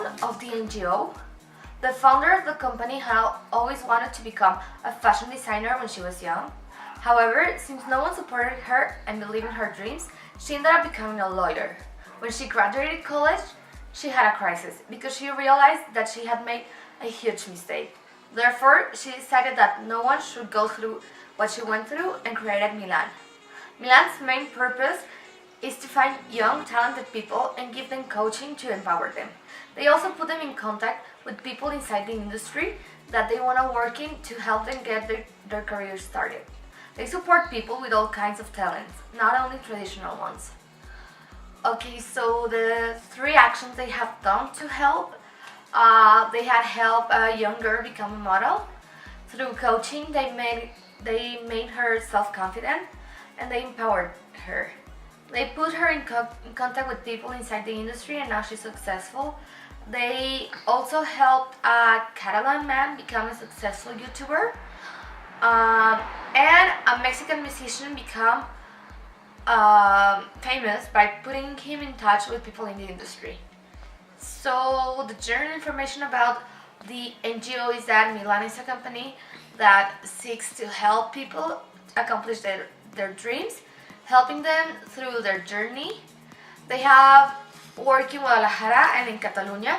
background of the NGO, the founder of the company had always wanted to become a fashion designer when she was young. However, since no one supported her and believed in her dreams, she ended up becoming a lawyer. When she graduated college, she had a crisis because she realized that she had made a huge mistake. Therefore, she decided that no one should go through what she went through and created Milan. Milan's main purpose is to find young, talented people and give them coaching to empower them. They also put them in contact with people inside the industry that they want to work in to help them get their career started. They support people with all kinds of talents, not only traditional ones. Okay, so the 3 actions they have done to help, they had helped a young girl become a model. Through coaching, they made her self-confident and they empowered her. They put her in contact with people inside the industry and now she's successful. They also helped a Catalan man become a successful YouTuber and a Mexican musician become famous by putting him in touch with people in the industry. So the general information about the NGO is that Milan is a company that seeks to help people accomplish their dreams, helping them through their journey. They have work in Guadalajara and in Catalonia,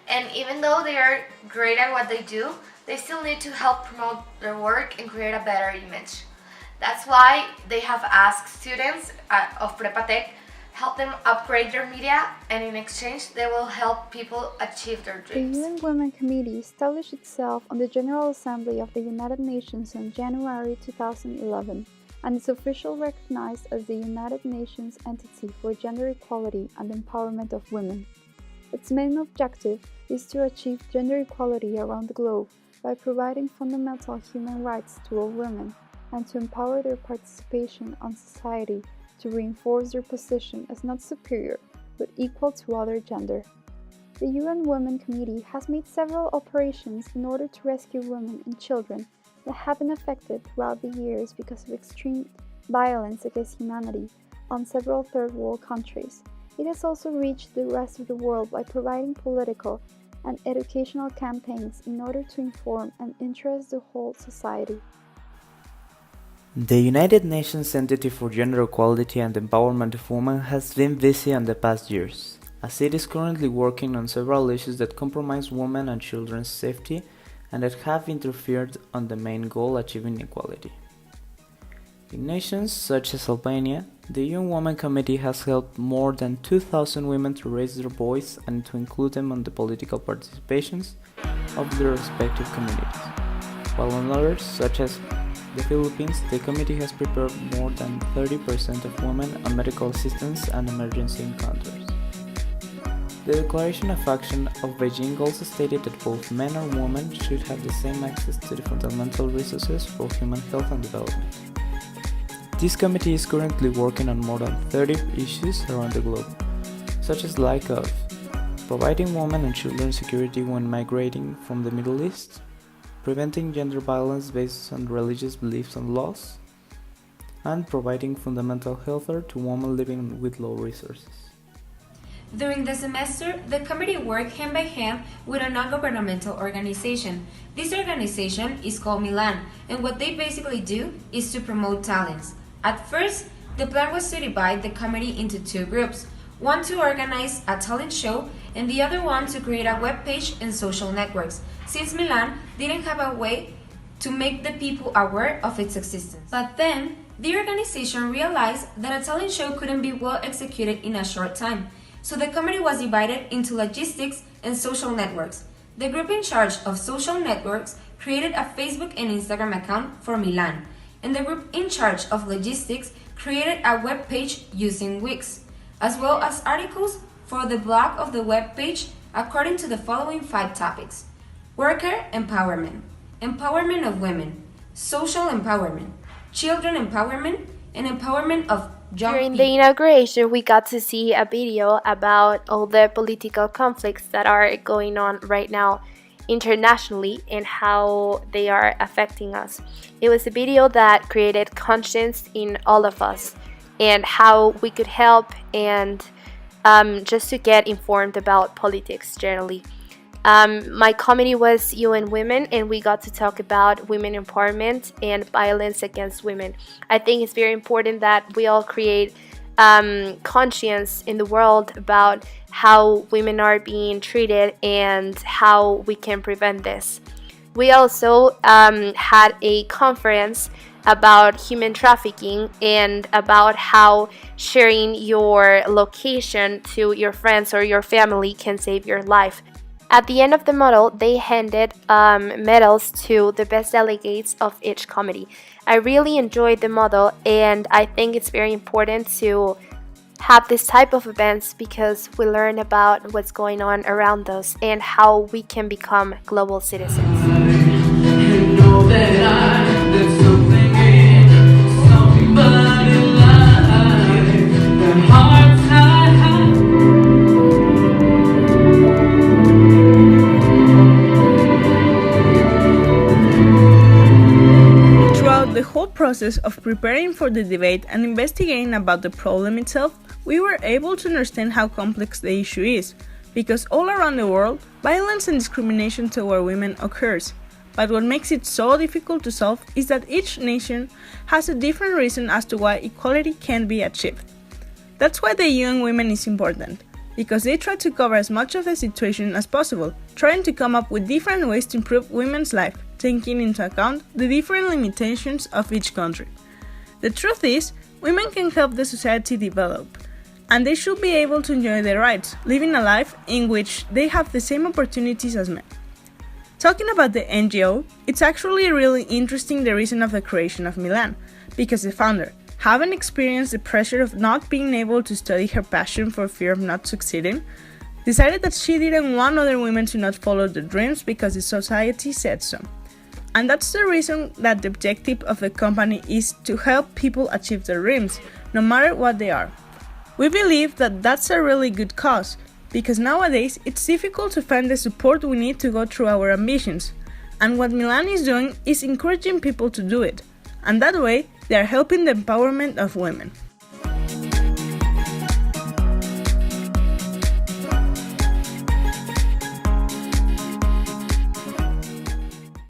and even though they are great at what they do, they still need to help promote their work and create a better image. That's why they have asked students of Prepatec help them upgrade their media, and in exchange they will help people achieve their dreams. The UN Women Committee established itself on the General Assembly of the United Nations in January 2011 and is officially recognized as the United Nations entity for gender equality and empowerment of women. Its main objective is to achieve gender equality around the globe by providing fundamental human rights to all women and to empower their participation on society to reinforce their position as not superior but equal to other gender. The UN Women Committee has made several operations in order to rescue women and children that have been affected throughout the years because of extreme violence against humanity on several third world countries. It has also reached the rest of the world by providing political and educational campaigns in order to inform and interest the whole society. The United Nations Entity for Gender Equality and Empowerment of Women has been busy in the past years, as it is currently working on several issues that compromise women and children's safety and that have interfered on the main goal, achieving equality. In nations such as Albania, the UN Women Committee has helped more than 2,000 women to raise their voice and to include them on the political participations of their respective communities, while in others, such as the Philippines, the committee has prepared more than 30% of women on medical assistance and emergency encounters. The Declaration of Action of Beijing also stated that both men and women should have the same access to the fundamental resources for human health and development. This committee is currently working on more than 30 issues around the globe, such as lack of providing women and children security when migrating from the Middle East, preventing gender violence based on religious beliefs and laws, and providing fundamental healthcare to women living with low resources. During the semester, the committee worked hand by hand with a non-governmental organization. This organization is called Milan, and what they basically do is to promote talents. At first, the plan was to divide the committee into 2 groups, one to organize a talent show and the other one to create a web page and social networks, since Milan didn't have a way to make the people aware of its existence. But then, the organization realized that a talent show couldn't be well executed in a short time, so the committee was divided into logistics and social networks. The group in charge of social networks created a Facebook and Instagram account for Milan, and the group in charge of logistics created a web page using Wix, as well as articles for the blog of the web page according to the following 5 topics: worker empowerment, empowerment of women, social empowerment, children empowerment, and empowerment of young During people. the inauguration, we got to see a video about all the political conflicts that are going on right now internationally and how they are affecting us. It was a video that created conscience in all of us and how we could help and just to get informed about politics generally. My comedy was UN Women, and we got to talk about women empowerment and violence against women. I think it's very important that we all create conscience in the world about how women are being treated and how we can prevent this. We also had a conference about human trafficking and about how sharing your location to your friends or your family can save your life. At the end of the model, they handed medals to the best delegates of each committee. I really enjoyed the model, and I think it's very important to have this type of events because we learn about what's going on around us and how we can become global citizens. The whole process of preparing for the debate and investigating about the problem itself, we were able to understand how complex the issue is, because all around the world, violence and discrimination toward women occurs. But what makes it so difficult to solve is that each nation has a different reason as to why equality can be achieved. That's why the UN Women is important, because they try to cover as much of the situation as possible, trying to come up with different ways to improve women's life, taking into account the different limitations of each country. The truth is, women can help the society develop, and they should be able to enjoy their rights, living a life in which they have the same opportunities as men. Talking about the NGO, it's actually really interesting the reason of the creation of Milan, because the founder, having experienced the pressure of not being able to study her passion for fear of not succeeding, decided that she didn't want other women to not follow their dreams because the society said so. And that's the reason that the objective of the company is to help people achieve their dreams, no matter what they are. We believe that that's a really good cause, because nowadays it's difficult to find the support we need to go through our ambitions, and what Milan is doing is encouraging people to do it, and that way they are helping the empowerment of women.